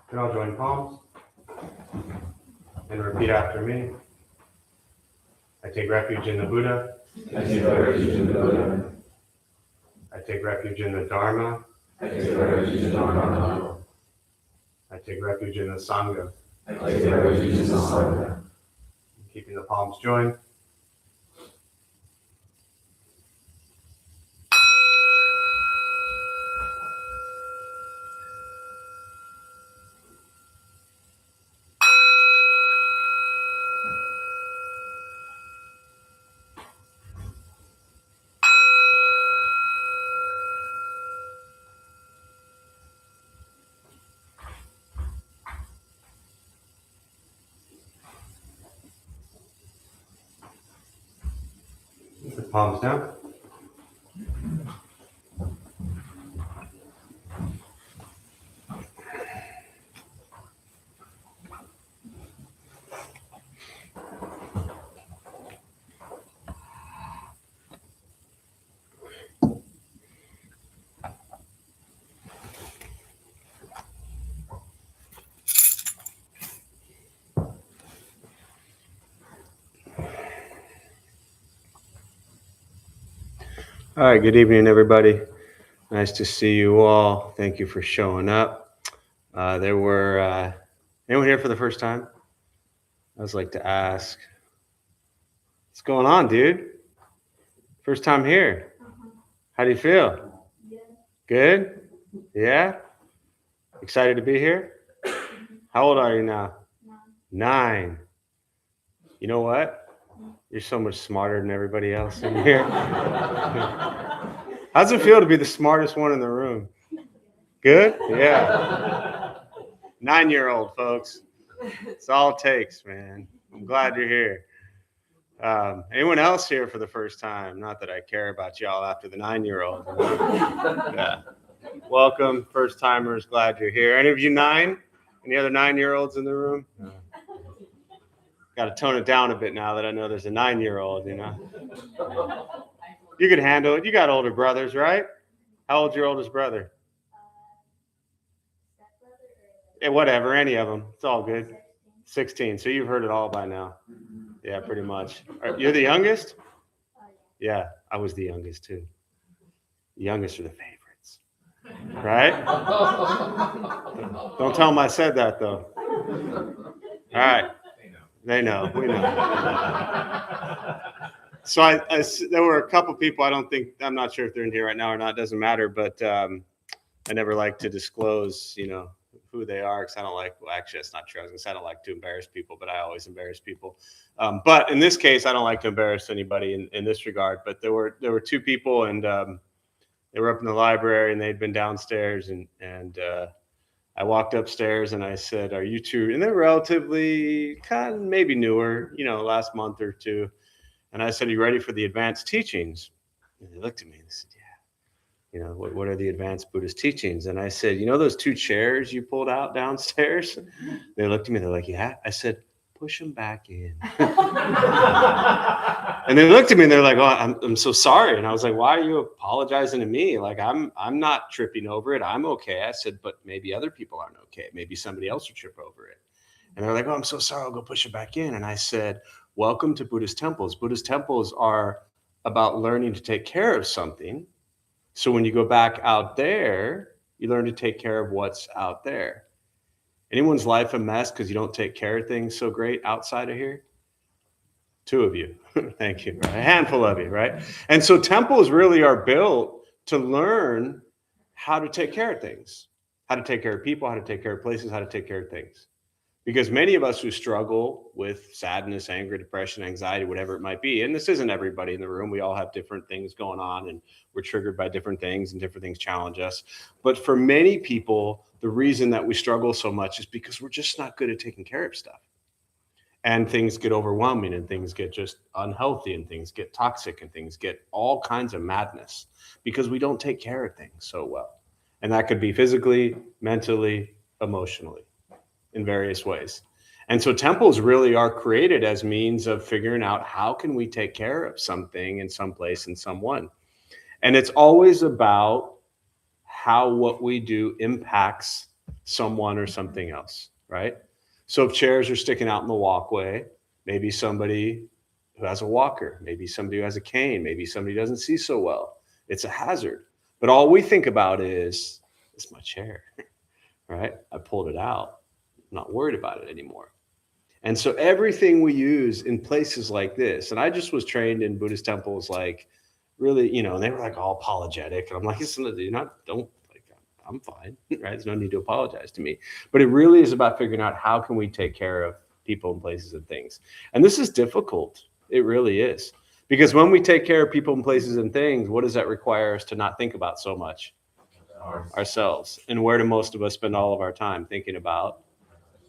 can all join palms and repeat after me. I take refuge in the Buddha. I take refuge in the Buddha. I take refuge in the Dharma. I take refuge in the Dharma. I take refuge in the Sangha. I take refuge in the Sangha. Keeping the palms joined. The palms down. All right, good evening, everybody. Nice to see you all. Thank you for showing up. There were, anyone here for the first time? I always like to ask, what's going on, dude? First time here. How do you feel? Good? Yeah? Excited to be here? How old are you now? 9. You know what? You're so much smarter than everybody else in here. How's it feel to be the smartest one in the room? Good? Yeah. 9-year-old, folks. It's all it takes, man. I'm glad you're here. Anyone else here for the first time? Not that I care about y'all after the 9-year-old. Yeah. Welcome, first timers. Glad you're here. Any of you 9? Any other 9-year-olds in the room? No. Got to tone it down a bit now that I know there's a 9-year-old, you know. You can handle it. You got older brothers, right? How old's your oldest brother? Yeah, whatever, any of them. It's all good. 16. So you've heard it all by now. Yeah, pretty much. You're the youngest? Yeah, I was the youngest too. The youngest are the favorites, right? Don't tell them I said that though. All right. They know. We know. So there were a couple people. I'm not sure if they're in here right now or not. It doesn't matter. But I never like to disclose, who they are because I don't like. Well, actually, that's not true. I was gonna say I don't like to embarrass people, but I always embarrass people. But in this case, I don't like to embarrass anybody in this regard. But there were 2 people, and they were up in the library, and they'd been downstairs, and I walked upstairs and I said, "Are you 2?" And they're relatively kind of maybe newer, last month or 2. And I said, "Are you ready for the advanced teachings?" And they looked at me and they said, "Yeah. What are the advanced Buddhist teachings?" And I said, "Those 2 chairs you pulled out downstairs?" They looked at me. They're like, "Yeah." I said, "Push them back in." And they looked at me and they're like, "Oh, I'm so sorry." And I was like, "Why are you apologizing to me? Like, I'm not tripping over it. I'm okay." I said, "But maybe other people aren't okay. Maybe somebody else will trip over it." And they're like, "Oh, I'm so sorry. I'll go push it back in." And I said, "Welcome to Buddhist temples. Buddhist temples are about learning to take care of something. So when you go back out there, you learn to take care of what's out there." Anyone's life a mess because you don't take care of things so great outside of here? 2 of you. Thank you. Right? A handful of you, right? And so temples really are built to learn how to take care of things, how to take care of people, how to take care of places, how to take care of things. Because many of us who struggle with sadness, anger, depression, anxiety, whatever it might be, and this isn't everybody in the room, we all have different things going on and we're triggered by different things and different things challenge us. But for many people, the reason that we struggle so much is because we're just not good at taking care of stuff. And things get overwhelming and things get just unhealthy and things get toxic and things get all kinds of madness because we don't take care of things so well. And that could be physically, mentally, emotionally, in various ways. And so temples really are created as means of figuring out how can we take care of something in some place and someone. And it's always about how what we do impacts someone or something else, right? So if chairs are sticking out in the walkway, maybe somebody who has a walker, maybe somebody who has a cane, maybe somebody who doesn't see so well. It's a hazard. But all we think about is, it's my chair, right? I pulled it out. I'm not worried about it anymore. And so everything we use in places like this, and I just was trained in Buddhist temples, like really, and they were like all apologetic. And I'm like, don't, like, I'm fine, right? There's no need to apologize to me. But it really is about figuring out how can we take care of people and places and things. And this is difficult. It really is. Because when we take care of people and places and things, what does that require us to not think about so much? Ourselves. And where do most of us spend all of our time? Thinking about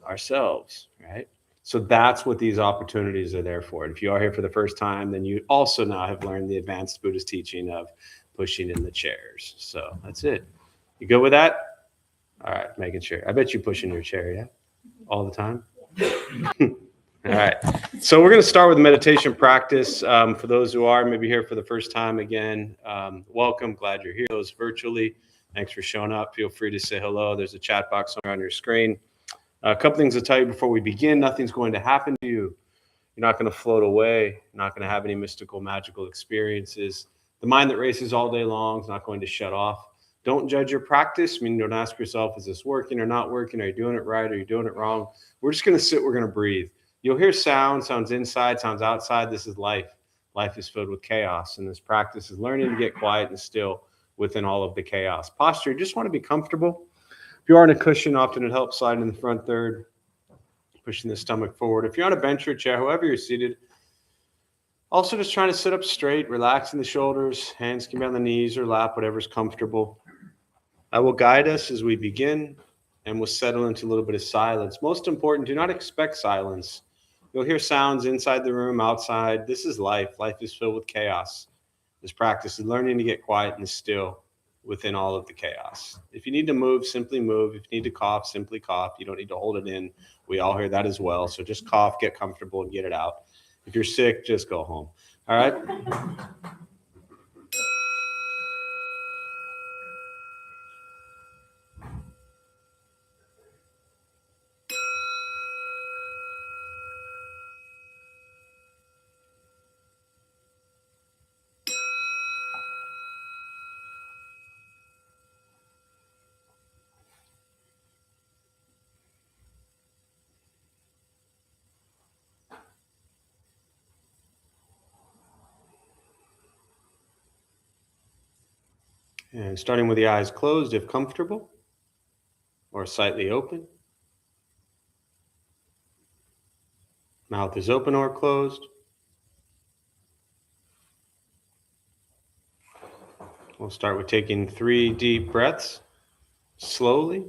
ourselves, right? So that's what these opportunities are there for. And if you are here for the first time, then you also now have learned the advanced Buddhist teaching of pushing in the chairs. So that's it. You good with that? All right, making sure. I bet you push in your chair, yeah? All the time? All right. So we're going to start with meditation practice. For those who are maybe here for the first time, again, welcome. Glad you're here. Those virtually, thanks for showing up. Feel free to say hello. There's a chat box on your screen. A couple things to tell you before we begin. Nothing's going to happen to you. You're not going to float away. You're not going to have any mystical, magical experiences. The mind that races all day long is not going to shut off. Don't judge your practice. I mean, don't ask yourself, is this working or not working? Are you doing it right? Are you doing it wrong? We're just going to sit. We're going to breathe. You'll hear sounds inside, sounds outside. This is life. Life is filled with chaos. And this practice is learning to get quiet and still within all of the chaos. Posture, you just want to be comfortable. If you are in a cushion, often it helps slide in the front third, pushing the stomach forward. If you're on a bench or a chair, however you're seated, also just trying to sit up straight, relaxing the shoulders, hands can be on the knees or lap, whatever's comfortable. I will guide us as we begin, and we'll settle into a little bit of silence. Most important, do not expect silence. You'll hear sounds inside the room, outside. This is life. Life is filled with chaos. This practice is learning to get quiet and still within all of the chaos. If you need to move, simply move. If you need to cough, simply cough. You don't need to hold it in. We all hear that as well. So just cough, get comfortable, and get it out. If you're sick, just go home. All right? And starting with the eyes closed, if comfortable, or slightly open. Mouth is open or closed. We'll start with taking 3 deep breaths, slowly.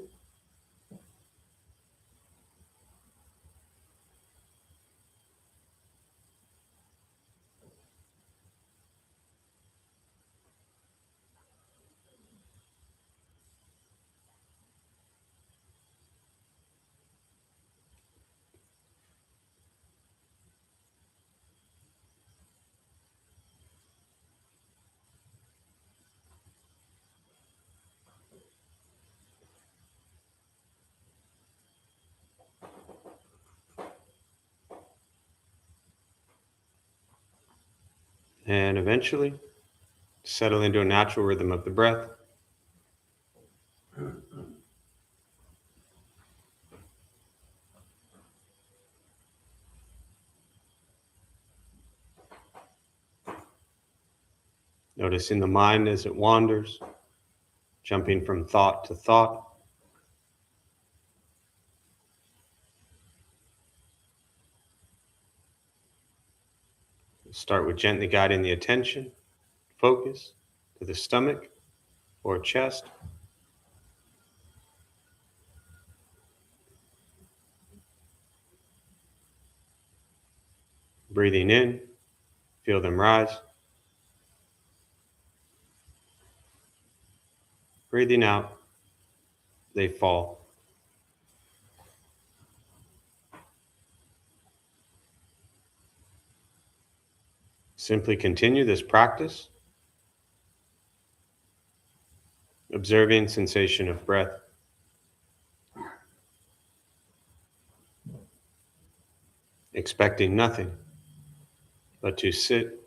And eventually settle into a natural rhythm of the breath. Noticing the mind as it wanders, jumping from thought to thought. Start with gently guiding the attention, focus to the stomach or chest. Breathing in, feel them rise. Breathing out, they fall. Simply continue this practice, observing sensation of breath. expecting nothing but to sit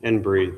and breathe.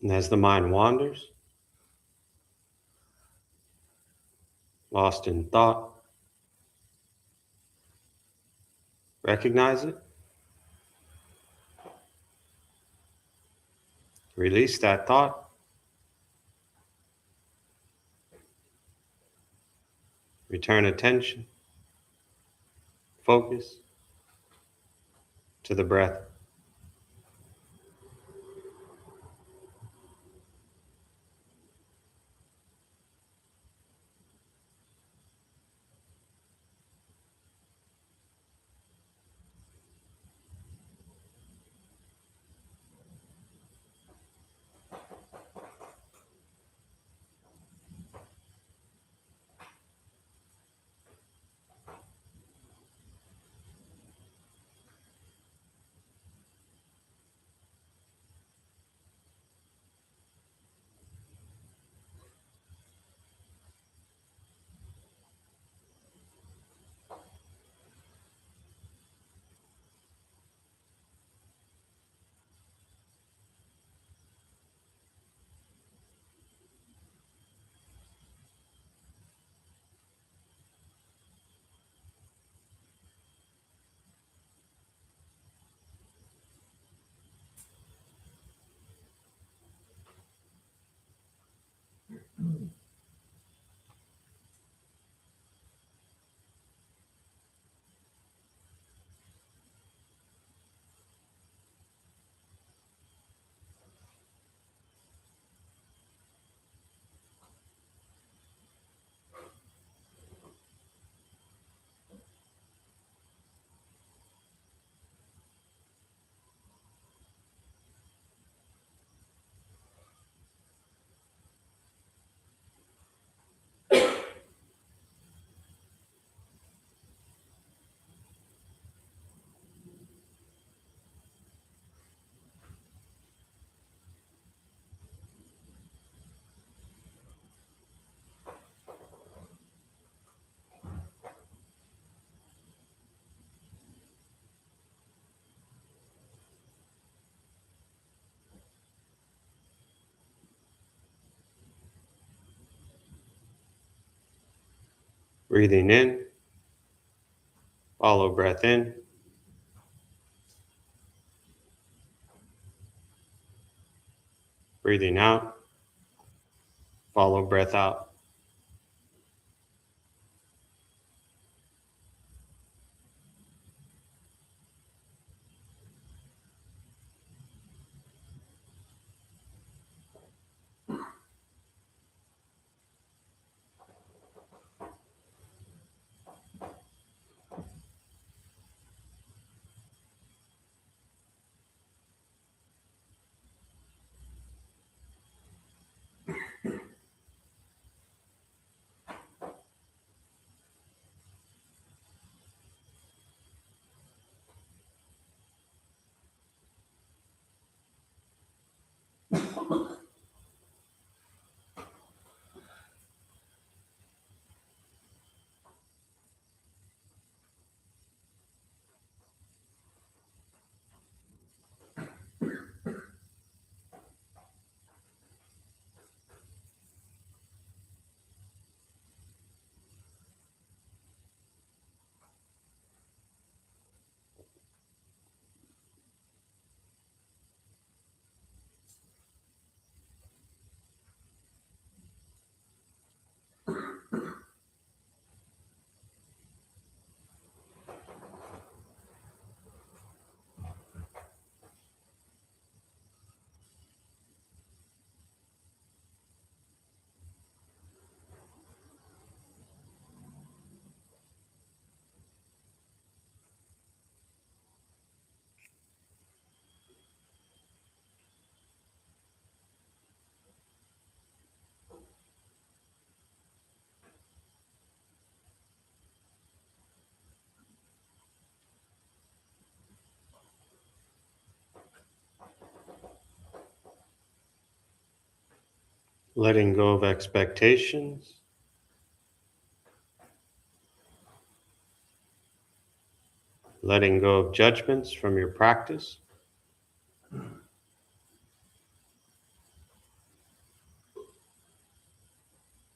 And as the mind wanders, lost in thought, recognize it, release that thought, return attention, focus to the breath. Breathing in, follow breath in. Breathing out, follow breath out. letting go of expectations, letting go of judgments from your practice.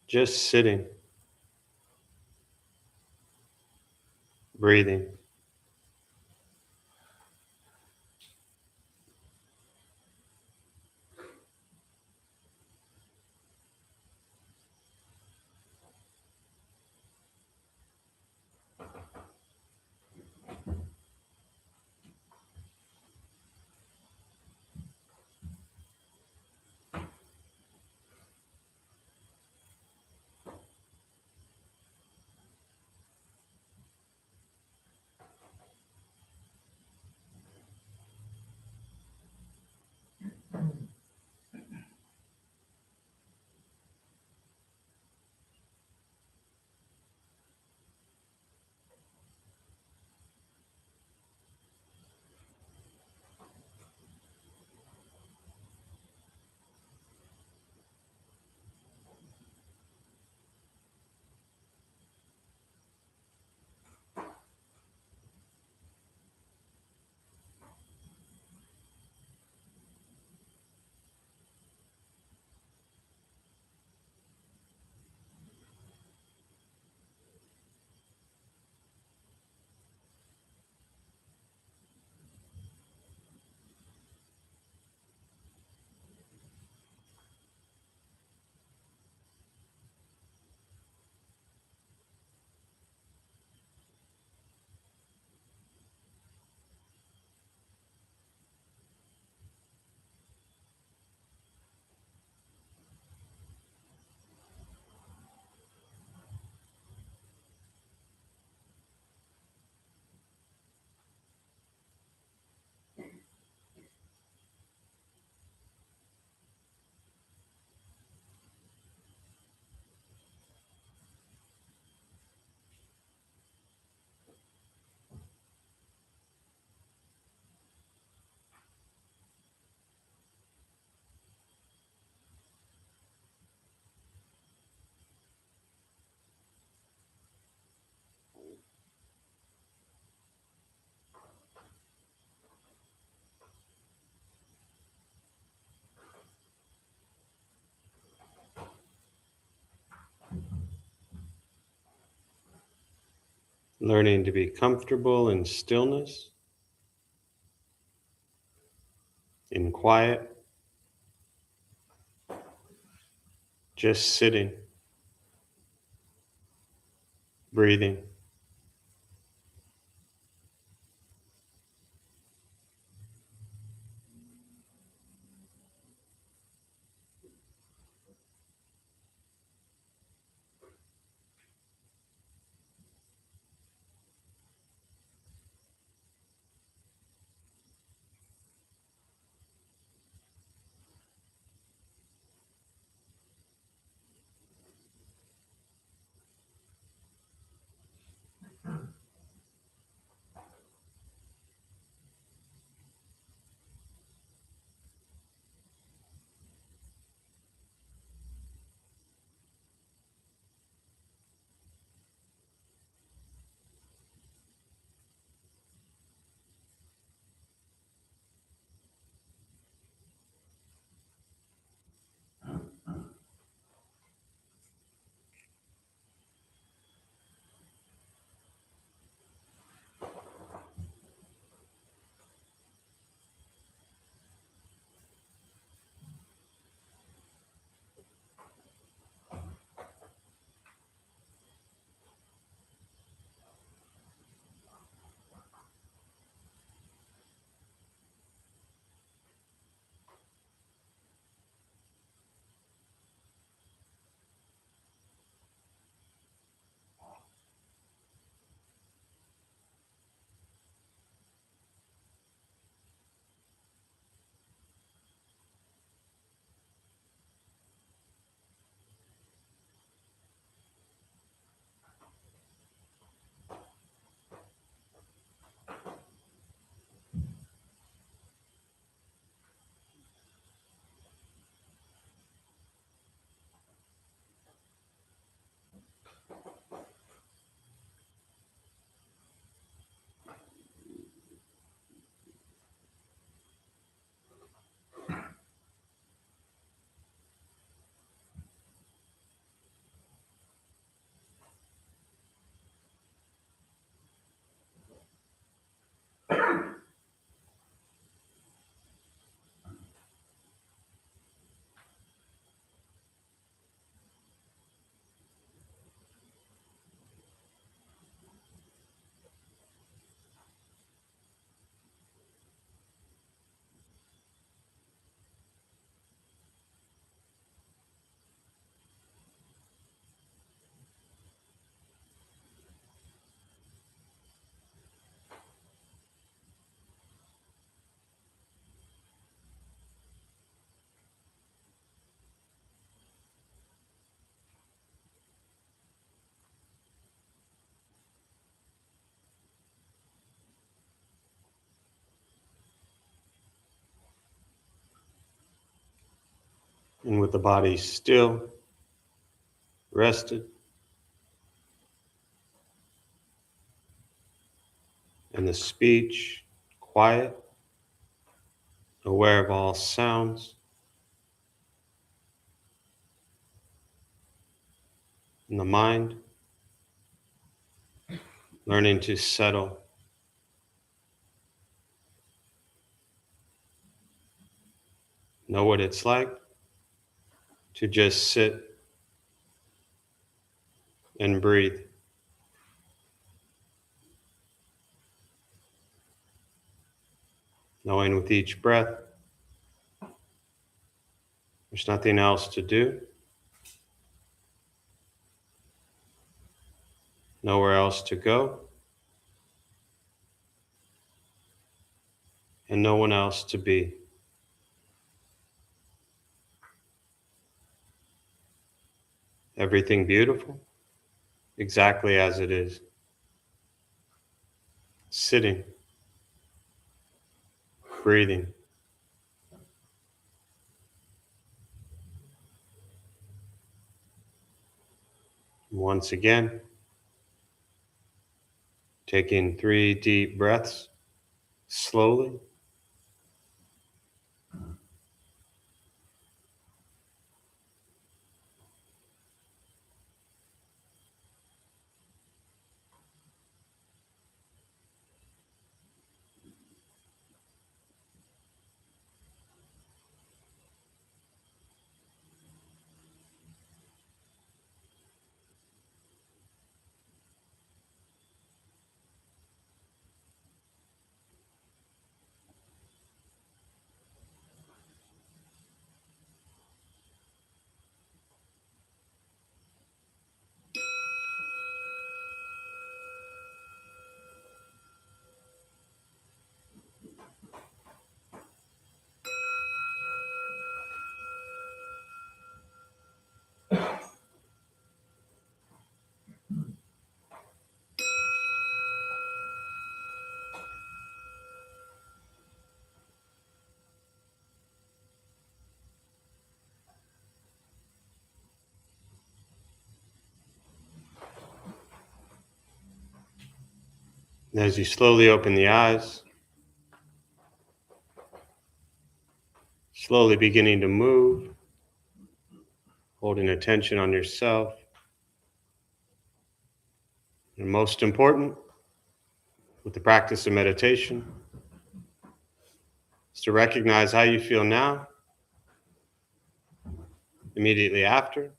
Just sitting, breathing. Learning to be comfortable in stillness, in quiet, just sitting, breathing. And with the body still, rested, and the speech quiet, aware of all sounds, and the mind learning to settle. Know what it's like to just sit and breathe. Knowing with each breath, there's nothing else to do, nowhere else to go, and no one else to be. Everything beautiful, exactly as it is. Sitting, breathing. Once again, taking 3 deep breaths slowly. And as you slowly open the eyes, slowly beginning to move, holding attention on yourself. And most important, with the practice of meditation, is to recognize how you feel now, immediately after.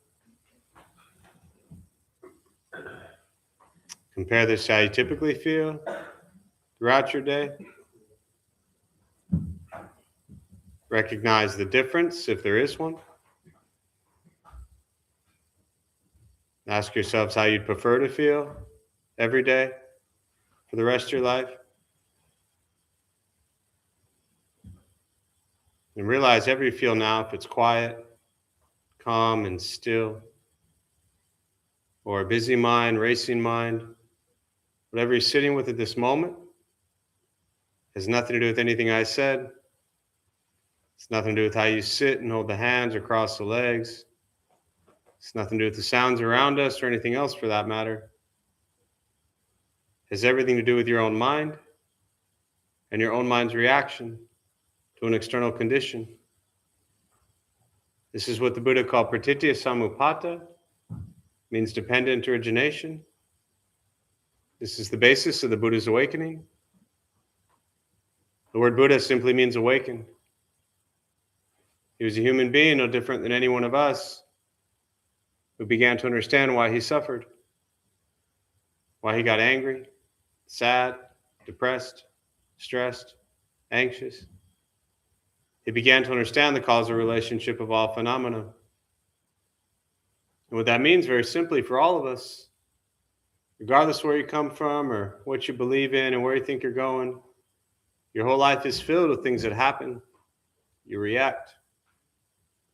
Compare this to how you typically feel throughout your day. Recognize the difference, if there is one. Ask yourselves how you'd prefer to feel every day for the rest of your life. And realize however you feel now, if it's quiet, calm, and still, or a busy mind, racing mind, whatever you're sitting with at this moment, has nothing to do with anything I said. It's nothing to do with how you sit and hold the hands or cross the legs. It's nothing to do with the sounds around us or anything else for that matter. It has everything to do with your own mind and your own mind's reaction to an external condition. This is what the Buddha called pratitya samuppada, means dependent origination. This is the basis of the Buddha's awakening. The word Buddha simply means awakened. He was a human being, no different than any one of us, who began to understand why he suffered, why he got angry, sad, depressed, stressed, anxious. He began to understand the causal relationship of all phenomena. And what that means, very simply, for all of us, regardless where you come from or what you believe in and where you think you're going, your whole life is filled with things that happen. You react.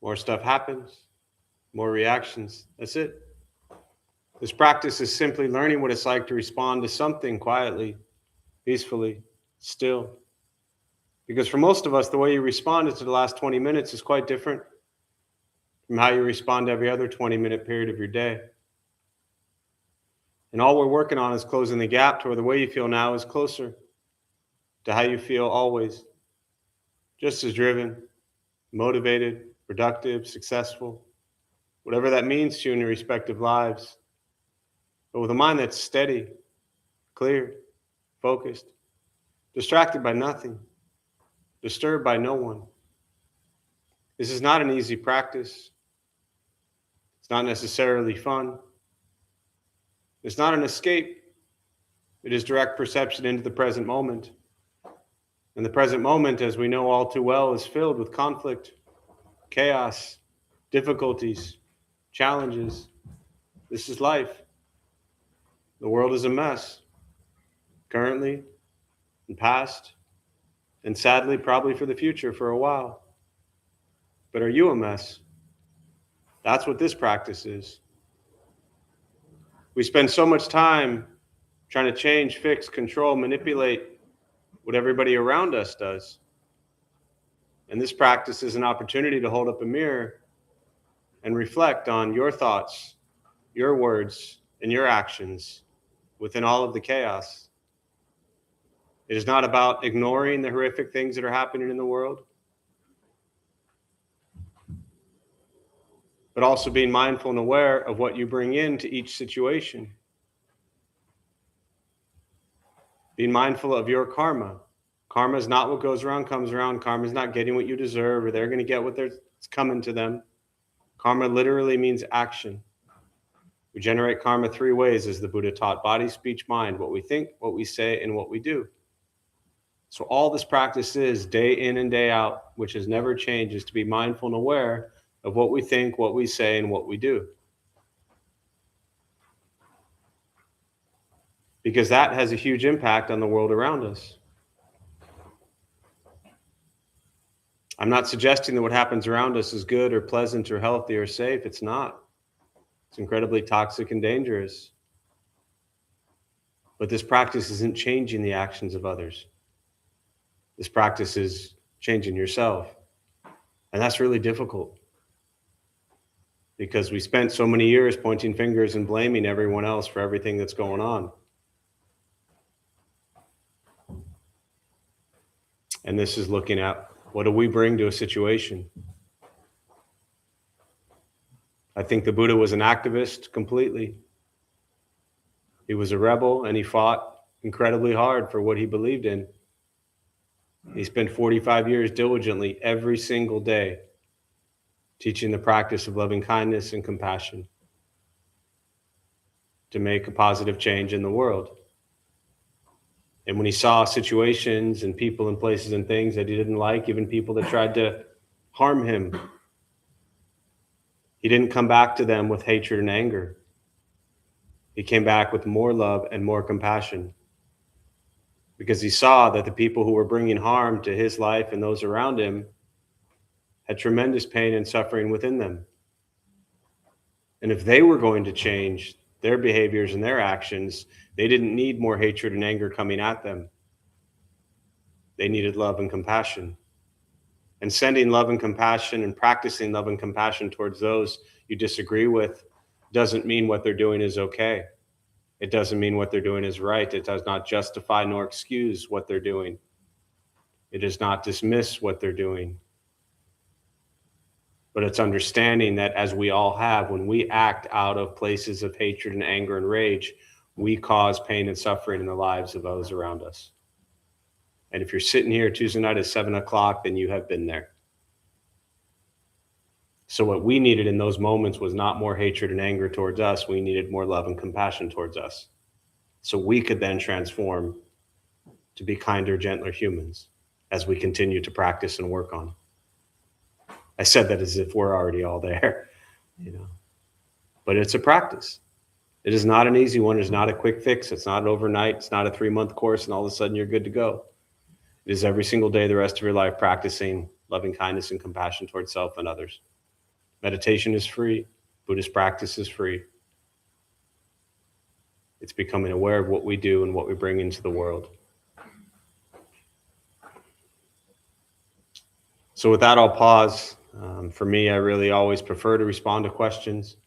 More stuff happens, more reactions. That's it. This practice is simply learning what it's like to respond to something quietly, peacefully, still. Because for most of us, the way you responded to the last 20 minutes is quite different from how you respond to every other 20-minute period of your day. And all we're working on is closing the gap to where the way you feel now is closer to how you feel always. Just as driven, motivated, productive, successful, whatever that means to you in your respective lives. But with a mind that's steady, clear, focused, distracted by nothing, disturbed by no one. This is not an easy practice. It's not necessarily fun. It's not an escape. It is direct perception into the present moment. And the present moment, as we know all too well, is filled with conflict, chaos, difficulties, challenges. This is life. The world is a mess, currently, and past, and sadly, probably for the future for a while. But are you a mess? That's what this practice is. We spend so much time trying to change, fix, control, manipulate what everybody around us does. And this practice is an opportunity to hold up a mirror and reflect on your thoughts, your words, and your actions within all of the chaos. It is not about ignoring the horrific things that are happening in the world, but also being mindful and aware of what you bring into each situation. Being mindful of your karma. Karma is not what goes around comes around. Karma is not getting what you deserve, or they're going to get what it's coming to them. Karma literally means action. We generate karma 3 ways, as the Buddha taught: body, speech, mind, what we think, what we say, and what we do. So all this practice is, day in and day out, which has never changed, is to be mindful and aware of what we think, what we say, and what we do. Because that has a huge impact on the world around us. I'm not suggesting that what happens around us is good or pleasant or healthy or safe. It's not. It's incredibly toxic and dangerous. But this practice isn't changing the actions of others. This practice is changing yourself. And that's really difficult, because we spent so many years pointing fingers and blaming everyone else for everything that's going on. And this is looking at, what do we bring to a situation? I think the Buddha was an activist completely. He was a rebel, and he fought incredibly hard for what he believed in. He spent 45 years diligently every single day teaching the practice of loving kindness and compassion to make a positive change in the world. And when he saw situations and people and places and things that he didn't like, even people that tried to harm him, he didn't come back to them with hatred and anger. He came back with more love and more compassion, because he saw that the people who were bringing harm to his life and those around him had tremendous pain and suffering within them. And if they were going to change their behaviors and their actions, they didn't need more hatred and anger coming at them. They needed love and compassion. And sending love and compassion and practicing love and compassion towards those you disagree with doesn't mean what they're doing is okay. It doesn't mean what they're doing is right. It does not justify nor excuse what they're doing. It does not dismiss what they're doing. But it's understanding that, as we all have, when we act out of places of hatred and anger and rage, we cause pain and suffering in the lives of those around us. And if you're sitting here Tuesday night at 7 o'clock, then you have been there. So what we needed in those moments was not more hatred and anger towards us. We needed more love and compassion towards us, so we could then transform to be kinder, gentler humans as we continue to practice and work on. I said that as if we're already all there, but it's a practice. It is not an easy one. It's not a quick fix. It's not overnight. It's not a 3-month course and all of a sudden you're good to go. It is every single day, the rest of your life, practicing loving kindness and compassion towards self and others. Meditation is free. Buddhist practice is free. It's becoming aware of what we do and what we bring into the world. So with that, I'll pause. For me, I really always prefer to respond to questions.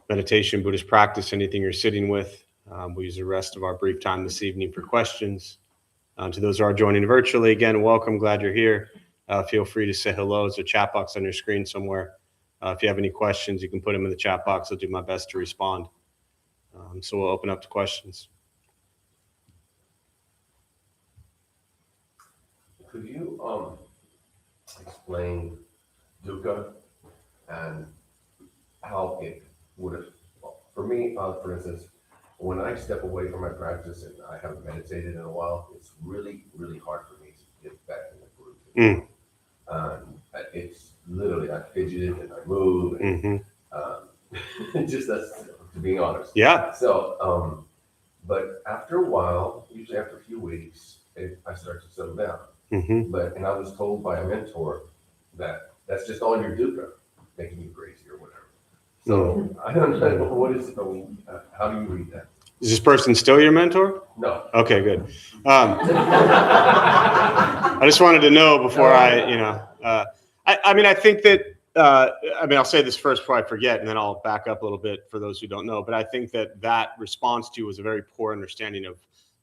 Meditation, Buddhist practice, anything you're sitting with. We'll use the rest of our brief time this evening for questions. To those who are joining virtually, again, welcome. Glad you're here. Feel free to say hello. There's a chat box on your screen somewhere. If you have any questions, you can put them in the chat box. I'll do my best to respond. So we'll open up to questions. Could you explain dukkha and how it would have, for me, for instance, when I step away from my practice and I haven't meditated in a while, it's really, really hard for me to get back in the groove. It's literally, I fidget and I move, and just that's, to be honest. Yeah. So, but after a while, usually after a few weeks, I start to settle down. And I was told by a mentor that that's just all your dukkha, making you crazy or whatever. So I don't know what is. How do you read that? Is this person still your mentor? No. Okay, good. I just wanted to know before I think that, I'll say this first before I forget, and then I'll back up a little bit for those who don't know. But I think that response to you was a very poor understanding of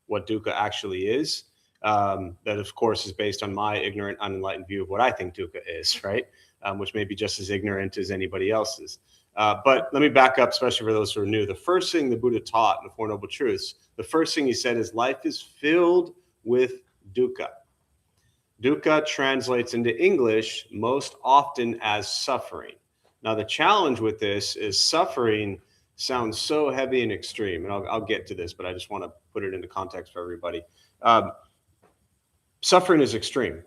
what dukkha actually is. That, of course, is based on my ignorant, unenlightened view of what I think dukkha is, right? Which may be just as ignorant as anybody else's. But let me back up, especially for those who are new. The first thing the Buddha taught in the Four Noble Truths, the first thing he said is life is filled with dukkha. Dukkha translates into English most often as suffering. Now, the challenge with this is suffering sounds so heavy and extreme, and I'll get to this, but I just want to put it into context for everybody. Suffering is extreme.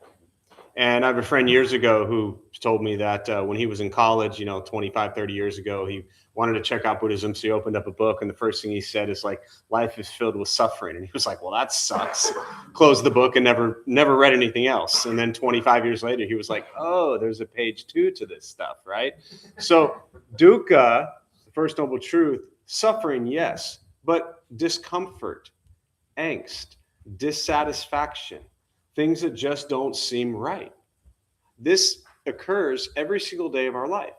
And I have a friend years ago who told me that when he was in college, 25, 30 years ago, he wanted to check out Buddhism. So he opened up a book. And the first thing he said is like, life is filled with suffering. And he was like, well, that sucks. Closed the book and never read anything else. And then 25 years later, he was like, oh, there's a page 2 to this stuff, right? So dukkha, the first noble truth, suffering, yes, but discomfort, angst, dissatisfaction, things that just don't seem right. This occurs every single day of our life.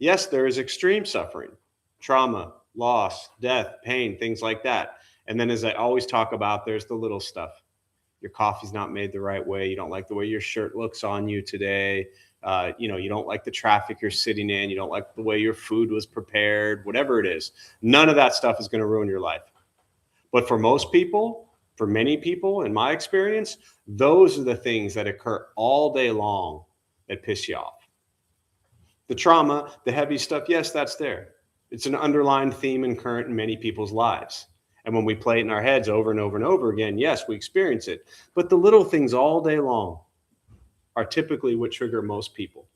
Yes, there is extreme suffering, trauma, loss, death, pain, things like that. And then, as I always talk about, there's the little stuff. Your coffee's not made the right way. You don't like the way your shirt looks on you today. You don't like the traffic you're sitting in. You don't like the way your food was prepared, whatever it is. None of that stuff is going to ruin your life. But for most people, for many people, in my experience, those are the things that occur all day long that piss you off. The trauma, the heavy stuff, yes, that's there. It's an underlying theme and current in many people's lives. And when we play it in our heads over and over and over again, yes, we experience it. But the little things all day long are typically what trigger most people.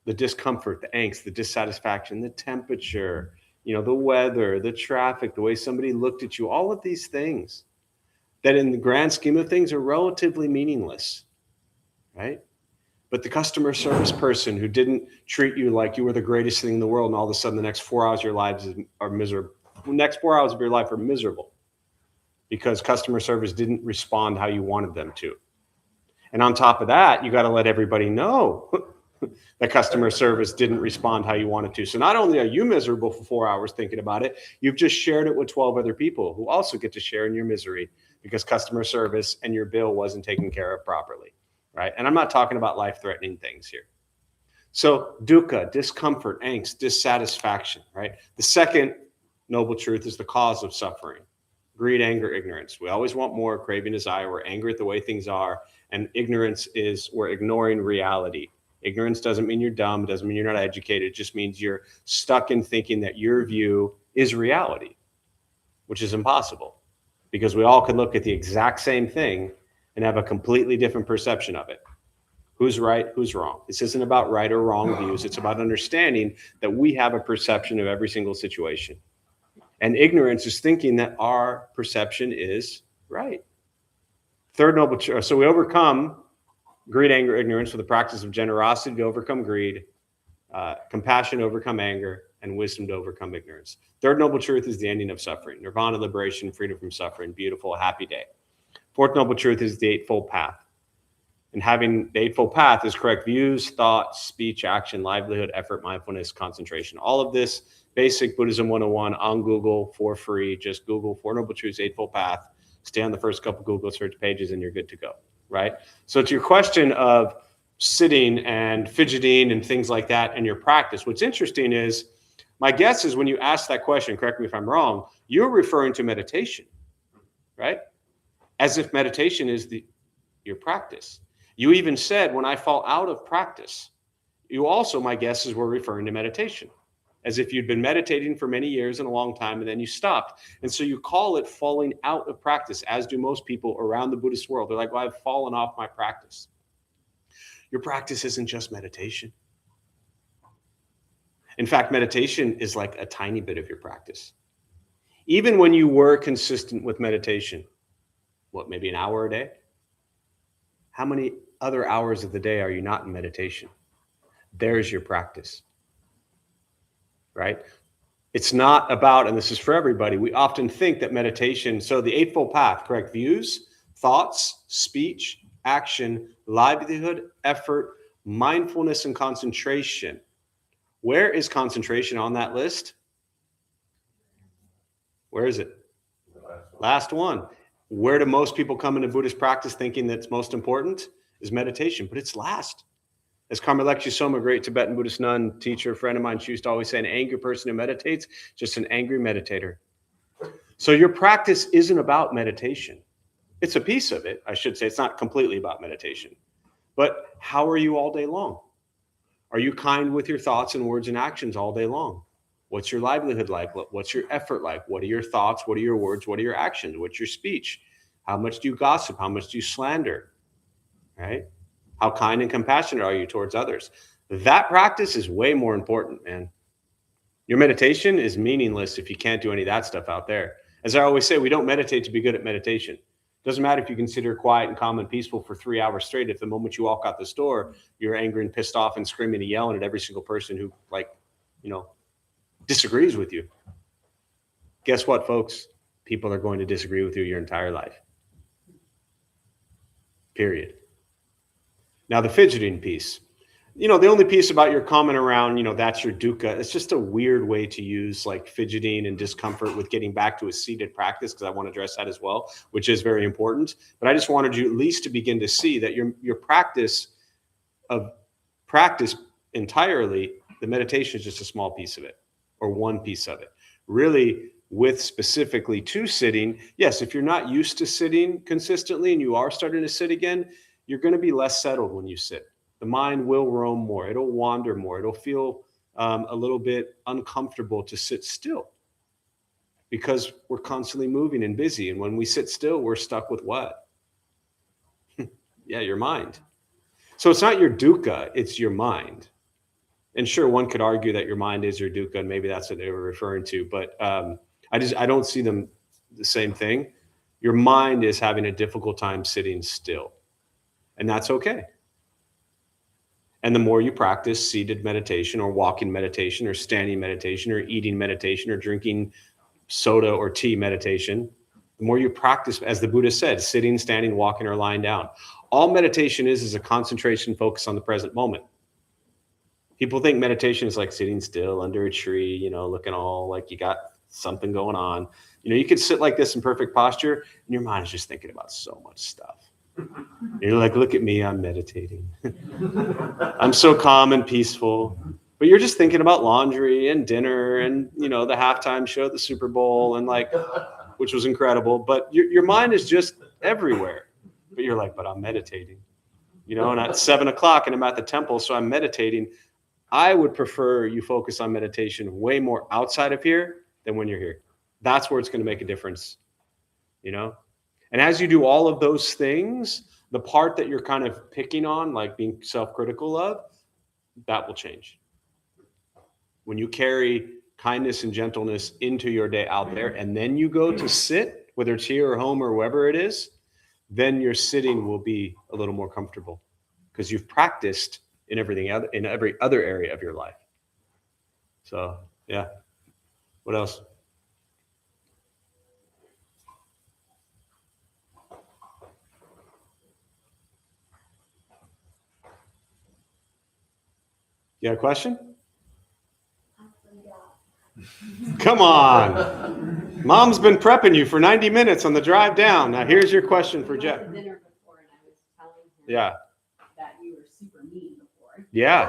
The discomfort, the angst, the dissatisfaction, the temperature, the weather, the traffic, the way somebody looked at you, all of these things that in the grand scheme of things are relatively meaningless, right? But the customer service person who didn't treat you like you were the greatest thing in the world, and all of a sudden the next 4 hours of your lives are miserable. The next 4 hours of your life are miserable because customer service didn't respond how you wanted them to. And on top of that, you got to let everybody know that customer service didn't respond how you wanted to. So not only are you miserable for 4 hours thinking about it, you've just shared it with 12 other people who also get to share in your misery because customer service and your bill wasn't taken care of properly, right? And I'm not talking about life-threatening things here. So dukkha, discomfort, angst, dissatisfaction, right? The second noble truth is the cause of suffering. Greed, anger, ignorance. We always want more. Craving, desire. We're angry at the way things are. And ignorance is we're ignoring reality. Ignorance doesn't mean you're dumb. It doesn't mean you're not educated. It just means you're stuck in thinking that your view is reality, which is impossible because we all could look at the exact same thing and have a completely different perception of it. Who's right? Who's wrong? This isn't about right or wrong views. It's about understanding that we have a perception of every single situation. And ignorance is thinking that our perception is right. Third noble truth. So we overcome greed, anger, ignorance with the practice of generosity to overcome greed, compassion to overcome anger, and wisdom to overcome ignorance. Third noble truth is the ending of suffering. Nirvana, liberation, freedom from suffering. Beautiful, happy day. Fourth noble truth is the Eightfold Path. And having the Eightfold Path is correct views, thoughts, speech, action, livelihood, effort, mindfulness, concentration. All of this basic Buddhism 101 on Google for free. Just Google Four Noble Truths, Eightfold Path. Stay on the first couple Google search pages and you're good to go, right? So to your question of sitting and fidgeting and things like that in your practice, what's interesting is, my guess is when you ask that question, correct me if I'm wrong, you're referring to meditation, right? As if meditation is your practice. You even said, when I fall out of practice, you also, my guess is, were referring to meditation, as if you'd been meditating for many years and a long time, and then you stopped. And so you call it falling out of practice, as do most people around the Buddhist world. They're like, well, I've fallen off my practice. Your practice isn't just meditation. In fact, meditation is like a tiny bit of your practice. Even when you were consistent with meditation, what, maybe an hour a day? How many other hours of the day are you not in meditation? There's your practice, right? It's not about, and this is for everybody, we often think that meditation, so the Eightfold Path, correct views, thoughts, speech, action, livelihood, effort, mindfulness, and concentration. Where is concentration on that list? Where is it? Last one. Where do most people come into Buddhist practice thinking that's most important? Is meditation, but it's last. As Karma Lecture Soma, great Tibetan Buddhist nun, teacher, friend of mine, she used to always say, an angry person who meditates, just an angry meditator. So your practice isn't about meditation. It's a piece of it, I should say. It's not completely about meditation. But how are you all day long? Are you kind with your thoughts and words and actions all day long? What's your livelihood like? What's your effort like? What are your thoughts? What are your words? What are your actions? What's your speech? How much do you gossip? How much do you slander? Right? How kind and compassionate are you towards others? That practice is way more important, man. Your meditation is meaningless if you can't do any of that stuff out there. As I always say, we don't meditate to be good at meditation. It doesn't matter if you consider quiet and calm and peaceful for 3 hours straight. If the moment you walk out this door, you're angry and pissed off and screaming and yelling at every single person who, disagrees with you. Guess what, folks? People are going to disagree with you your entire life. Period. Now, the fidgeting piece. The only piece about your comment around, that's your dukkha, it's just a weird way to use like fidgeting and discomfort with getting back to a seated practice, because I want to address that as well, which is very important. But I just wanted you at least to begin to see that your practice entirely, the meditation is just a small piece of it, or one piece of it. Really, with specifically to sitting, yes, if you're not used to sitting consistently and you are starting to sit again, you're going to be less settled when you sit. The mind will roam more. It'll wander more. It'll feel a little bit uncomfortable to sit still, because we're constantly moving and busy. And when we sit still, we're stuck with what? Yeah, your mind. So it's not your dukkha, it's your mind. And sure, one could argue that your mind is your dukkha, and maybe that's what they were referring to. But I don't see them the same thing. Your mind is having a difficult time sitting still, and that's okay. And the more you practice seated meditation or walking meditation or standing meditation or eating meditation or drinking soda or tea meditation, the more you practice, as the Buddha said, sitting, standing, walking, or lying down. All meditation is a concentration focus on the present moment. People think meditation is like sitting still under a tree, looking all like you got something going on. You could sit like this in perfect posture and your mind is just thinking about so much stuff. You're like, look at me, I'm meditating. I'm so calm and peaceful. But you're just thinking about laundry and dinner and, the halftime show at the Super Bowl and which was incredible. But your mind is just everywhere. But you're like, but I'm meditating. And at 7:00 and I'm at the temple, so I'm meditating. I would prefer you focus on meditation way more outside of here than when you're here. That's where it's going to make a difference, And as you do all of those things, the part that you're kind of picking on, like being self-critical of, that will change. When you carry kindness and gentleness into your day out there, and then you go to sit, whether it's here or home or wherever it is, then your sitting will be a little more comfortable because you've practiced in every other area of your life. So, yeah. What else? You got a question? Come on. Mom's been prepping you for 90 minutes on the drive down. Now here's your question for Jeff. Dinner before, and I was telling him Yeah. that you were super mean before. Yeah.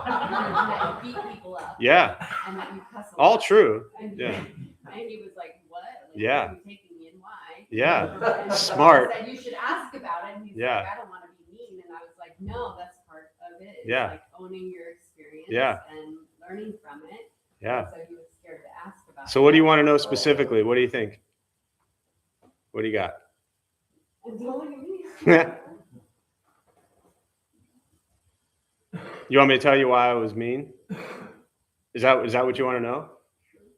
That you beat people up. Yeah. And that you cuss a All lot. true. And, Yeah. and he was like, "What? Like, Yeah. why are you taking me and why?" Yeah. And so Smart. I said, "You should ask about it." And he's Yeah. like, "I don't want to be mean." And I was like, "No, that's part of it. It's Yeah. like owning your experience Yeah. and learning from it." Yeah. And so he was scared to ask about So what do you want to know specifically? What do you think? What do you got? And don't look at me. You want me to tell you why I was mean? Is that what you want to know?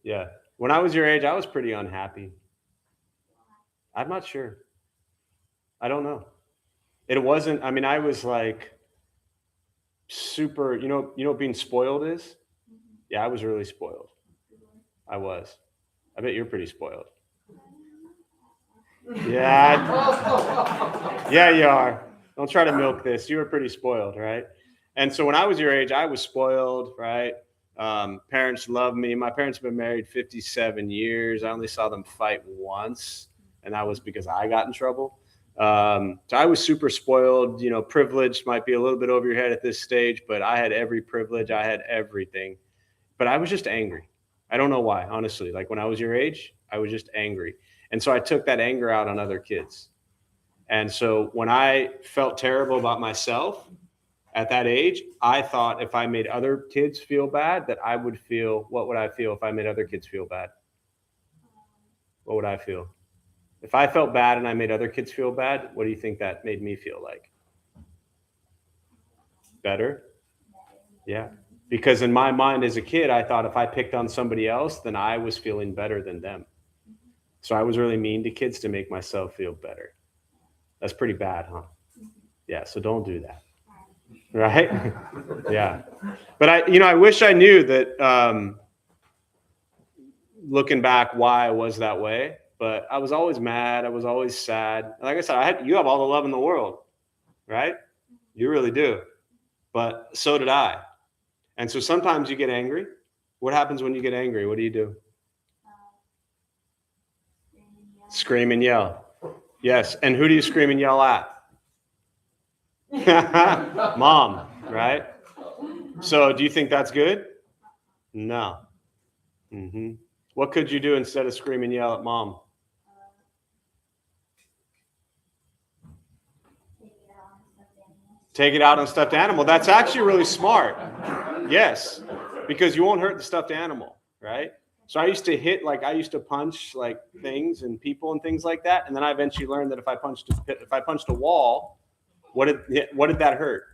Yeah. When I was your age, I was pretty unhappy. I'm not sure. I don't know. It wasn't, I mean, I was like super, you know what being spoiled is? Yeah, I was really spoiled. I was. I bet you're pretty spoiled. Yeah. Yeah, you are. Don't try to milk this. You were pretty spoiled, right? And so when I was your age, I was spoiled, right? Parents loved me. My parents have been married 57 years. I only saw them fight once, and that was because I got in trouble. So I was super spoiled, privileged, might be a little bit over your head at this stage, but I had every privilege. I had everything, but I was just angry. I don't know why, honestly. Like when I was your age, I was just angry. And so I took that anger out on other kids. And so when I felt terrible about myself at that age, I thought if I made other kids feel bad, that I would feel, what would I feel if I made other kids feel bad? What would I feel? If I felt bad and I made other kids feel bad, what do you think that made me feel like? Better? Yeah. Because in my mind as a kid, I thought if I picked on somebody else, then I was feeling better than them. So I was really mean to kids to make myself feel better. That's pretty bad, huh? Yeah, so don't do that. Right? Yeah. But I wish I knew that looking back why I was that way, but I was always mad. I was always sad. Like I said, you have all the love in the world, right? You really do. But so did I. And so sometimes you get angry. What happens when you get angry? What do you do? Scream and yell. Yes. And who do you scream and yell at? Mom, right? So do you think that's good? No. Mm-hmm. What could you do instead of scream and yell at mom? Take it out on a stuffed animal. That's actually really smart. Yes, because you won't hurt the stuffed animal, right? So I used to punch like things and people and things like that, and then I eventually learned that if I punched a wall, what did that hurt?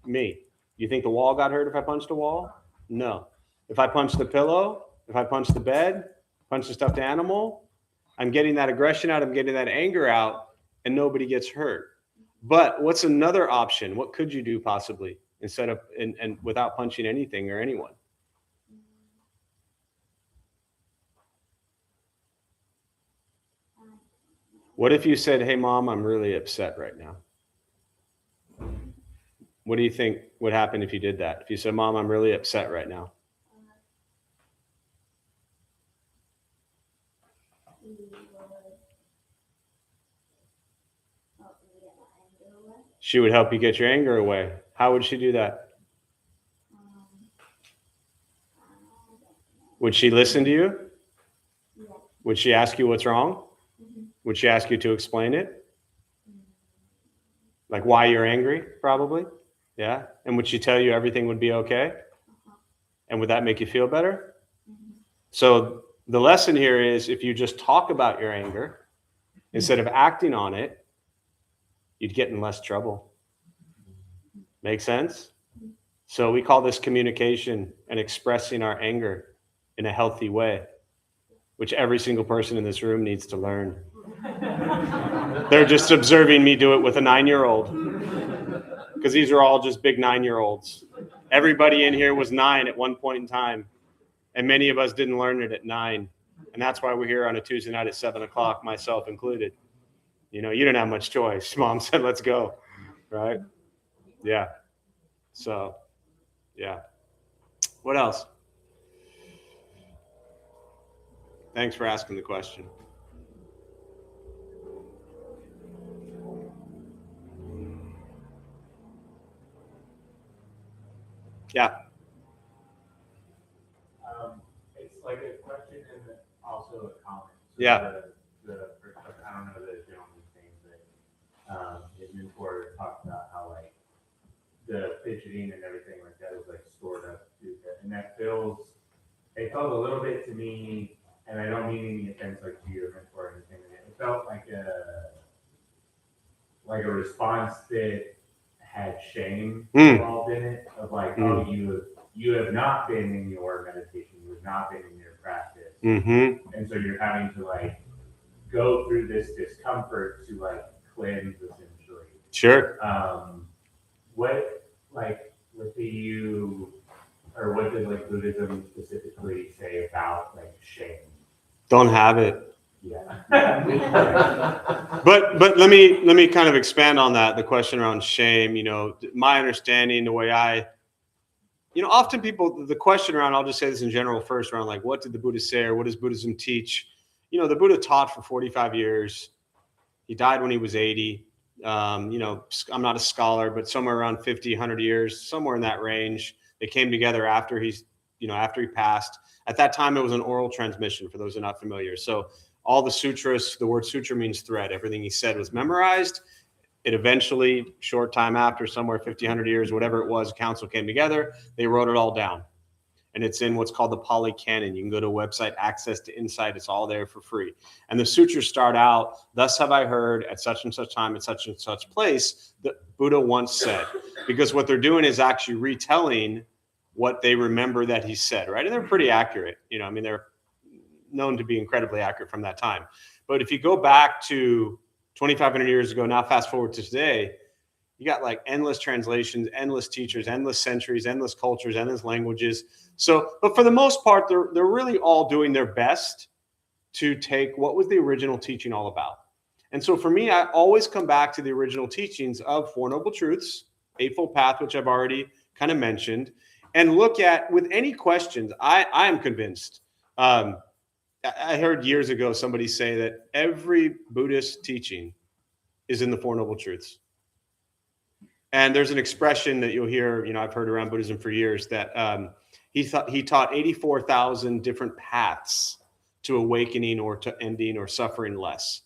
Me. You think the wall got hurt if I punched a wall? No. If I punched the pillow, if I punched the bed, punch the stuffed animal, I'm getting that aggression out, I'm getting that anger out, and nobody gets hurt. But what's another option? What could you do possibly instead of and without punching anything or anyone? What if you said, "Hey, Mom, I'm really upset right now"? What do you think would happen if you did that? If you said, "Mom, I'm really upset right now"? She would help you get your anger away. How would she do that? Would she listen to you? Would she ask you what's wrong? Would she ask you to explain it? Like why you're angry, probably? Yeah. And would she tell you everything would be okay? And would that make you feel better? So the lesson here is if you just talk about your anger instead of acting on it, you'd get in less trouble. Make sense? So we call this communication and expressing our anger in a healthy way, which every single person in this room needs to learn. They're just observing me do it with a 9-year-old because these are all just big 9-year-olds. Everybody in here was 9 at one point in time, and many of us didn't learn it at 9. And that's why we're here on a Tuesday night at 7 o'clock, myself included. You didn't have much choice. Mom said, let's go, right? Yeah. So Yeah. What else? Thanks for asking the question. Yeah. It's like a question and also a comment. So Yeah. I don't know the gentleman's name, but his mentor talked about how like the fidgeting and everything like that is like stored up dukkha, and it felt a little bit to me, and I don't mean any offense like to your mentor or anything. It felt like a response that had shame involved in it, of like, oh, you have not been in your meditation, you have not been in your practice, and so you're having to like go through this discomfort to like cleanse essentially. Sure. What do you, or what does like Buddhism specifically say about like shame? Don't have it. Yeah. But let me kind of expand on that. The question around shame. My understanding, the way often people, the question around, I'll just say this in general first, around like, what did the Buddha say, or what does Buddhism teach? The Buddha taught for 45 years. He died when he was 80. I'm not a scholar, but somewhere around 50, 100 years, somewhere in that range. They came together after he passed. At that time, it was an oral transmission, for those who are not familiar. So all the sutras, the word sutra means thread. Everything he said was memorized. It eventually, short time after, somewhere 50, 100 years, whatever it was, council came together. They wrote it all down. And it's in what's called the Pali Canon. You can go to a website, Access to Insight. It's all there for free. And the sutras start out, thus have I heard at such and such time, at such and such place, that Buddha once said. Because what they're doing is actually retelling what they remember that he said, right? And they're pretty accurate. They're known to be incredibly accurate from that time. But if you go back to 2,500 years ago, now fast forward to today, you got like endless translations, endless teachers, endless centuries, endless cultures, endless languages. So, but for the most part, they're really all doing their best to take what was the original teaching all about. And so for me, I always come back to the original teachings of Four Noble Truths, Eightfold Path, which I've already kind of mentioned, and look at, with any questions, I am convinced. I heard years ago somebody say that every Buddhist teaching is in the Four Noble Truths. And there's an expression that you'll hear, I've heard around Buddhism for years, that he taught 84,000 different paths to awakening or to ending or suffering less.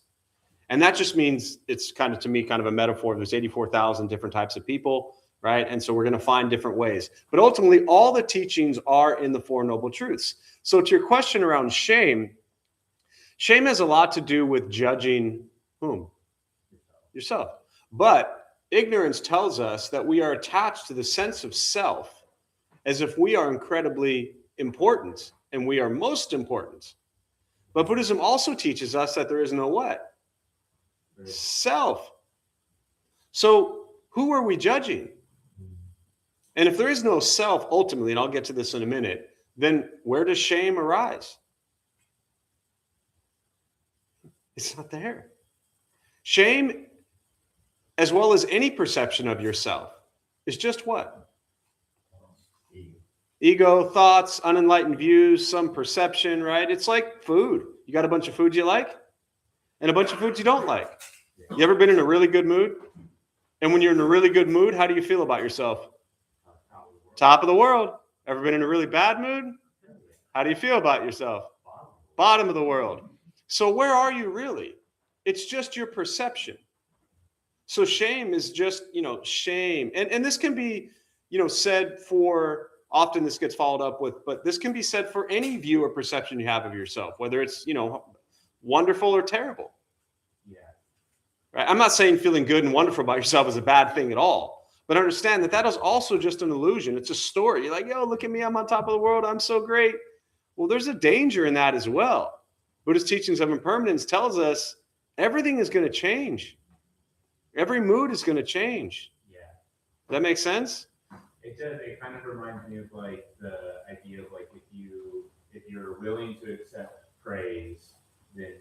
And that just means, it's kind of, to me, kind of a metaphor. There's 84,000 different types of people, right? And so we're going to find different ways. But ultimately, all the teachings are in the Four Noble Truths. So to your question around shame has a lot to do with judging whom? Yourself. But ignorance tells us that we are attached to the sense of self as if we are incredibly important and we are most important. But Buddhism also teaches us that there is no what? Self. So who are we judging? And if there is no self, ultimately, and I'll get to this in a minute, then where does shame arise? It's not there. Shame, as well as any perception of yourself, is just what? Ego, thoughts, unenlightened views, some perception, right? It's like food. You got a bunch of foods you like and a bunch of foods you don't like. You ever been in a really good mood? And when you're in a really good mood, how do you feel about yourself? Top of the world. Ever been in a really bad mood? How do you feel about yourself? Bottom of the world. So where are you really? It's just your perception. So shame is just, shame. And this can be, said for, often this gets followed up with, but this can be said for any view or perception you have of yourself, whether it's, wonderful or terrible. Yeah. Right? I'm not saying feeling good and wonderful about yourself is a bad thing at all, but understand that is also just an illusion. It's a story. You're like, yo, look at me. I'm on top of the world. I'm so great. Well, there's a danger in that as well. Buddhist teachings of impermanence tells us everything is going to change. Every mood is going to change. Yeah. Does that make sense? It does. It kind of reminds me of like the idea of like if you're willing to accept praise, then,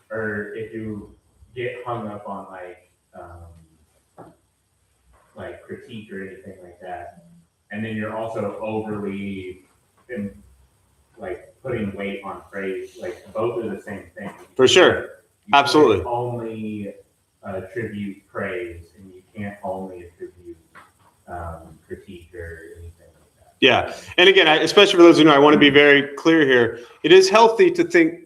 or if you get hung up on like critique or anything like that, and and then you're also overly putting weight on praise. Like both are the same thing. For sure. You Absolutely. can't only attribute praise, and you can't only attribute critique or anything like that. Yeah. And again, especially for those who know, I want to be very clear here. It is healthy to think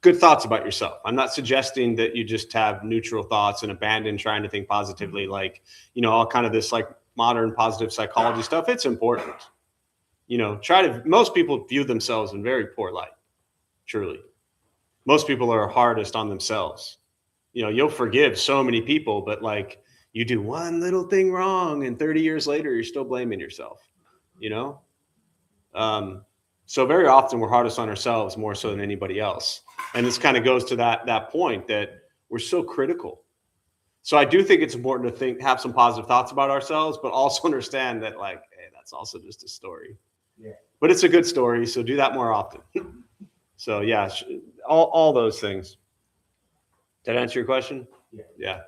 good thoughts about yourself. I'm not suggesting that you just have neutral thoughts and abandon trying to think positively, like, all kind of this like modern positive psychology stuff. It's important. Most people view themselves in very poor light. Truly. Most people are hardest on themselves. You'll forgive so many people, but like you do one little thing wrong and 30 years later, you're still blaming yourself, So very often we're hardest on ourselves more so than anybody else. And this kind of goes to that point that we're so critical. So I do think it's important to have some positive thoughts about ourselves, but also understand that like, hey, that's also just a story. Yeah. But it's a good story, so do that more often. So yeah, all those things. Did I answer your question? Yeah.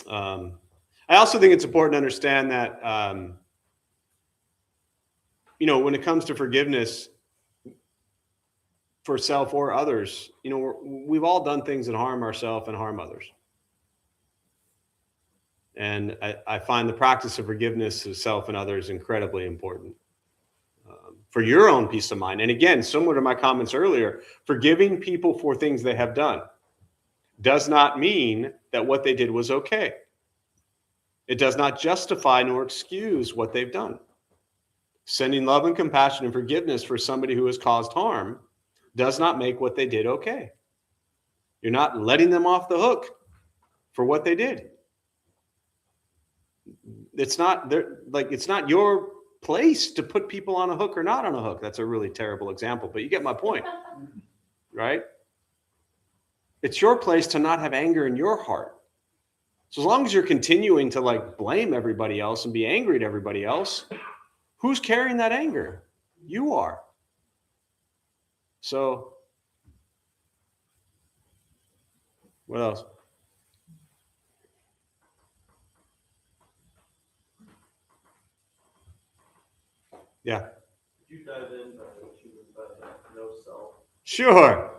I also think it's important to understand that, when it comes to forgiveness for self or others, we've all done things that harm ourselves and harm others. And I find the practice of forgiveness of self and others incredibly important for your own peace of mind. And again, similar to my comments earlier, forgiving people for things they have done does not mean that what they did was okay. It does not justify nor excuse what they've done. Sending love and compassion and forgiveness for somebody who has caused harm does not make what they did okay. You're not letting them off the hook for what they did. It's not your place to put people on a hook or not on a hook. That's a really terrible example, but you get my point, right? It's your place to not have anger in your heart. So as long as you're continuing to like blame everybody else and be angry at everybody else, who's carrying that anger? You are. So what else? Yeah. Could you dive into what you mean by no self? Sure.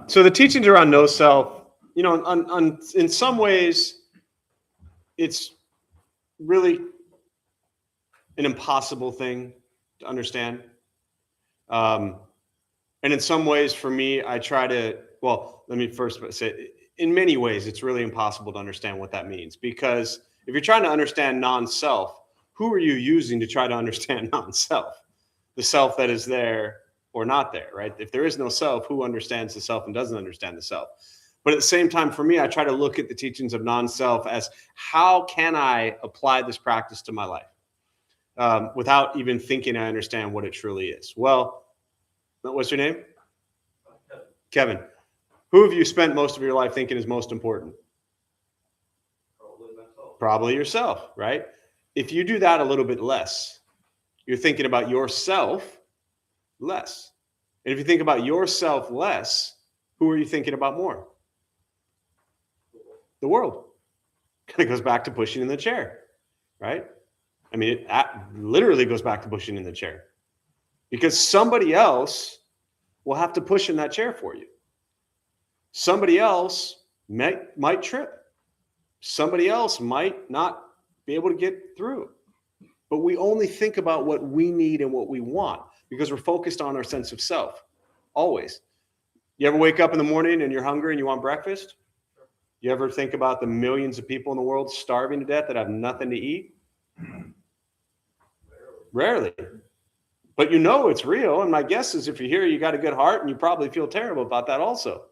So the teachings around no self, in some ways, it's really an impossible thing to understand. And in some ways, for me, let me first say, in many ways, it's really impossible to understand what that means. Because if you're trying to understand non-self, who are you using to try to understand non-self? The self that is there or not there, right? If there is no self, who understands the self and doesn't understand the self? But at the same time, for me, I try to look at the teachings of non-self as how can I apply this practice to my life without even thinking I understand what it truly is? Well, what's your name? Kevin. Who have you spent most of your life thinking is most important? Probably myself. Probably yourself, right? If you do that a little bit less, you're thinking about yourself less. And if you think about yourself less, who are you thinking about more? The world. Kind of goes back to pushing in the chair, right? I mean, it literally goes back to pushing in the chair because somebody else will have to push in that chair for you. Somebody else might trip. Somebody else might not be able to get through. But we only think about what we need and what we want because we're focused on our sense of self, always. You ever wake up in the morning and you're hungry and you want breakfast? You ever think about the millions of people in the world starving to death that have nothing to eat? Rarely. But it's real. And my guess is if you're here, you got a good heart and you probably feel terrible about that also.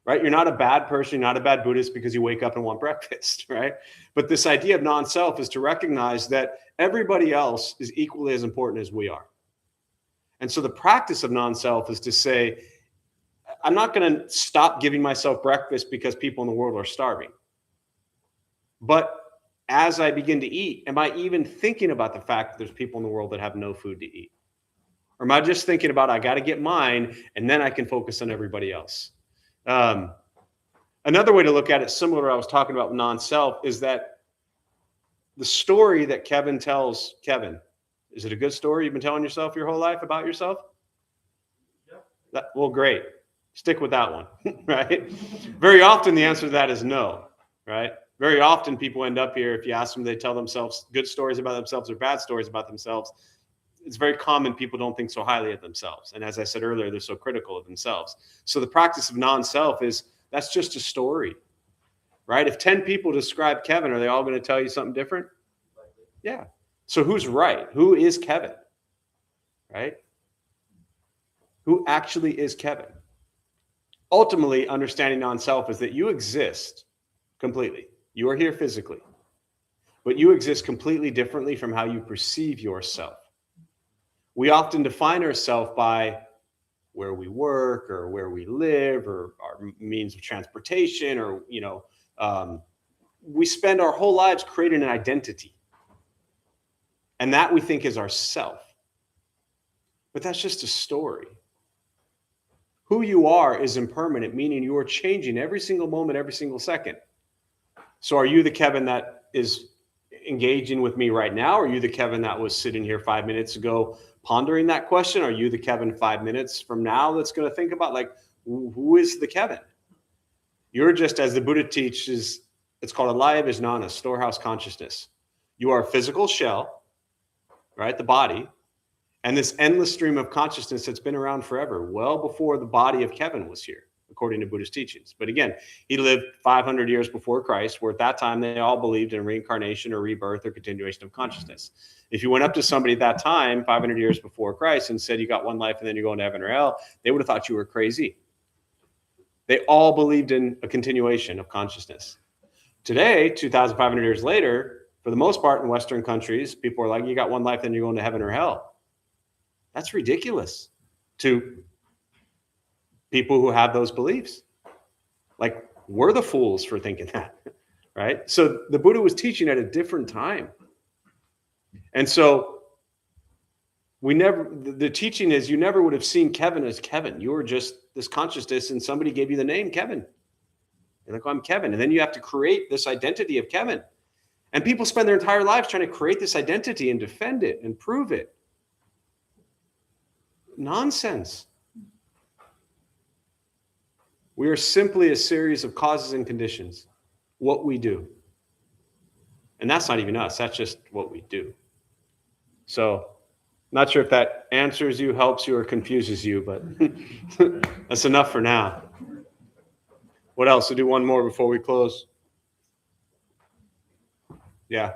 Right? You're not a bad person, you're not a bad Buddhist because you wake up and want breakfast, right? But this idea of non-self is to recognize that everybody else is equally as important as we are. And so the practice of non-self is to say, I'm not going to stop giving myself breakfast because people in the world are starving. But as I begin to eat, am I even thinking about the fact that there's people in the world that have no food to eat? Or am I just thinking about, I got to get mine and then I can focus on everybody else? Another way to look at it, similar to what I was talking about with non-self, is that the story that Kevin tells Kevin, is it a good story you've been telling yourself your whole life about yourself? Yeah. Well, great. Stick with that one, right? Very often the answer to that is no, right? Very often people end up here, if you ask them, they tell themselves good stories about themselves or bad stories about themselves. It's very common people don't think so highly of themselves. And as I said earlier, they're so critical of themselves. So the practice of non-self is, that's just a story, right? If 10 people describe Kevin, are they all going to tell you something different? Yeah. So who's right? Who is Kevin? Right? Who actually is Kevin? Ultimately, understanding non-self is that you exist completely. You are here physically, but you exist completely differently from how you perceive yourself. We often define ourselves by where we work or where we live or our means of transportation, or, we spend our whole lives creating an identity. And that we think is our self. But that's just a story. Who you are is impermanent, meaning you are changing every single moment, every single second. So are you the Kevin that is engaging with me right now? Are you the Kevin that was sitting here 5 minutes ago pondering that question? Are you the Kevin 5 minutes from now that's going to think about, like, who is the Kevin? You're just, as the Buddha teaches, it's called a laya vijnana, storehouse consciousness. You are a physical shell, right? The body. And this endless stream of consciousness that's been around forever, well before the body of Kevin was here, according to Buddhist teachings. But again, he lived 500 years before Christ, where at that time they all believed in reincarnation or rebirth or continuation of consciousness. If you went up to somebody at that time, 500 years before Christ, and said you got one life and then you're going to heaven or hell, they would have thought you were crazy. They all believed in a continuation of consciousness. Today, 2,500 years later, for the most part in Western countries, people are like, you got one life, then you're going to heaven or hell. That's ridiculous to people who have those beliefs. Like, we're the fools for thinking that, right? So the Buddha was teaching at a different time. And so the teaching is, you never would have seen Kevin as Kevin. You were just this consciousness and somebody gave you the name Kevin. You're like, oh, I'm Kevin. And then you have to create this identity of Kevin. And people spend their entire lives trying to create this identity and defend it and prove it. Nonsense. We are simply a series of causes and conditions, what we do. And that's not even us, that's just what we do. So, not sure if that answers you, helps you, or confuses you, but that's enough for now. What else? We'll do one more before we close. Yeah.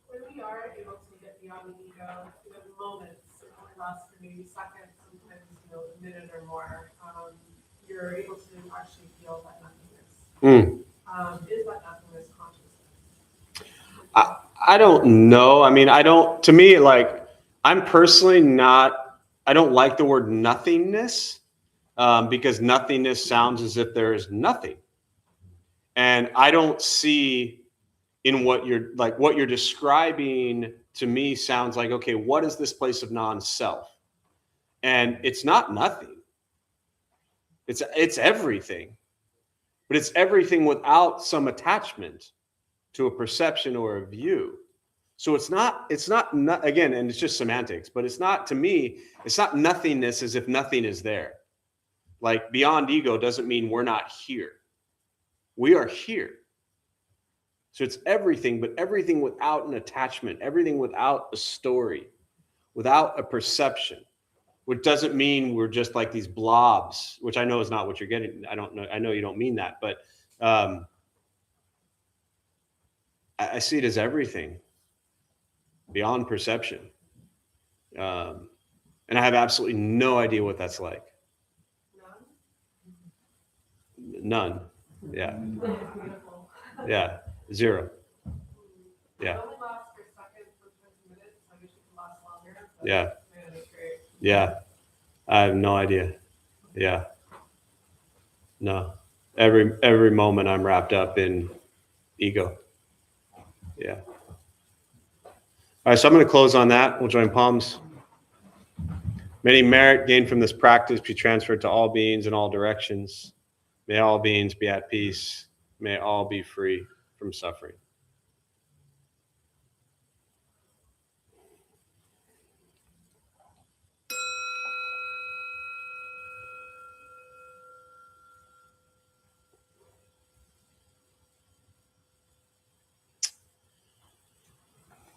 When we are able to get beyond the ego, the moments, it only lasts for maybe seconds, sometimes a minute or more, you're able to actually feel that nothingness. Is that nothingness consciousness? I don't know. I mean, to me, like, I'm personally not, I don't like the word nothingness because nothingness sounds as if there is nothing. And I don't see in what you're describing to me sounds like, okay, what is this place of non-self? And it's not nothing. It's everything, but it's everything without some attachment to a perception or a view. So it's not again, and it's just semantics, but it's not, to me, it's not nothingness as if nothing is there. Like, beyond ego doesn't mean we're not here. We are here. So it's everything, but everything without an attachment, everything without a story, without a perception, which doesn't mean we're just like these blobs, which I know is not what you're getting. I don't know. I know you don't mean that, but I see it as everything beyond perception. And I have absolutely no idea what that's like. None. Yeah. Beautiful. Yeah. Zero. Yeah. It only lasts for seconds, sometimes minutes. I wish it could last longer. But Yeah. Man, it's great. Yeah. I have no idea. Yeah. No. Every moment I'm wrapped up in ego. Yeah. All right, so I'm going to close on that. We'll join palms. Many merit gained from this practice be transferred to all beings in all directions. May all beings be at peace. May all be free from suffering.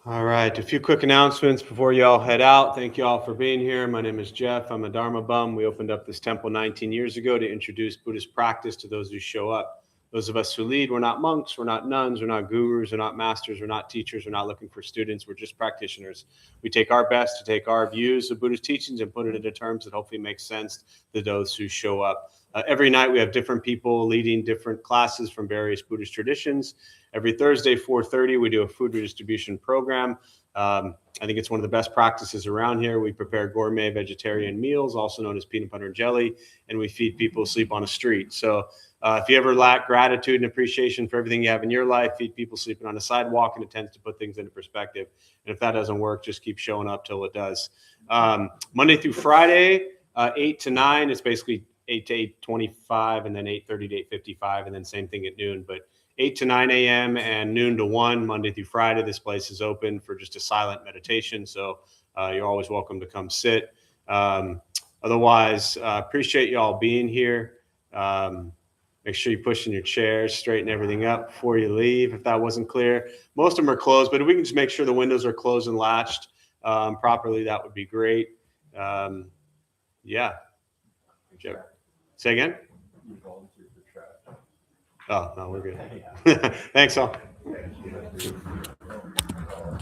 All right, a few quick announcements before you all head out. Thank you all for being here. My name is Jeff. I'm a Dharma Bum. We opened up this temple 19 years ago to introduce Buddhist practice to those who show up. Those of us who lead, we're not monks, we're not nuns, we're not gurus, we're not masters, we're not teachers, we're not looking for students, we're just practitioners. We take our best to take our views of Buddhist teachings and put it into terms that hopefully make sense to those who show up. Every night we have different people leading different classes from various Buddhist traditions. Every Thursday, 4:30, we do a food redistribution program. I think it's one of the best practices around here. We prepare gourmet vegetarian meals, also known as peanut butter and jelly, and we feed people who sleep on a street. So if you ever lack gratitude and appreciation for everything you have in your life, feed people sleeping on a sidewalk, and it tends to put things into perspective. And if that doesn't work, just keep showing up till it does. Monday through Friday, 8 to 9, it's basically 8 to 8:25, and then 8:30 to 8:55, and then same thing at noon. But 8 to 9 a.m. and noon to 1, Monday through Friday, this place is open for just a silent meditation. So you're always welcome to come sit. Otherwise, appreciate you all being here. Make sure you push in your chairs, straighten everything up before you leave, if that wasn't clear. Most of them are closed, but if we can just make sure the windows are closed and latched properly, that would be great. Yeah. Say again? You volunteered for trash. Oh, no, we're good. Thanks all. Thank you.